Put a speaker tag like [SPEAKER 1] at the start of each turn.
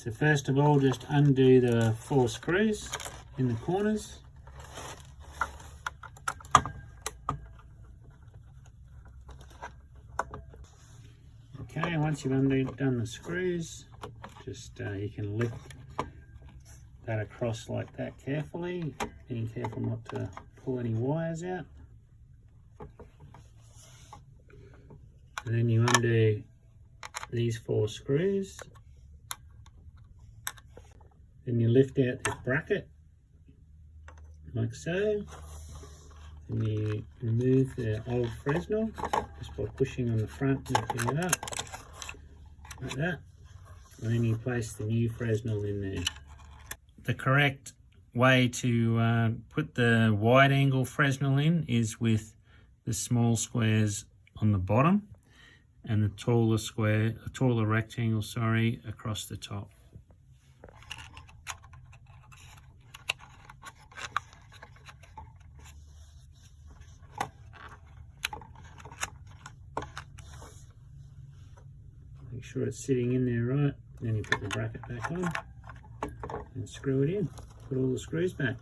[SPEAKER 1] So first of all, just undo the 4 screws in the corners. Okay, once you've done the screws, just you can lift that across like that carefully, being careful not to pull any wires out. And then you undo these 4 screws. Then you lift out this bracket like so. And you remove the old Fresnel just by pushing on the front, lifting it up like that. And then you place the new Fresnel in there. The correct way to put the wide angle Fresnel in is with the small squares on the bottom and the taller rectangle, across the top. Make sure it's sitting in there right, then you put the bracket back on and screw it in. Put all the screws back.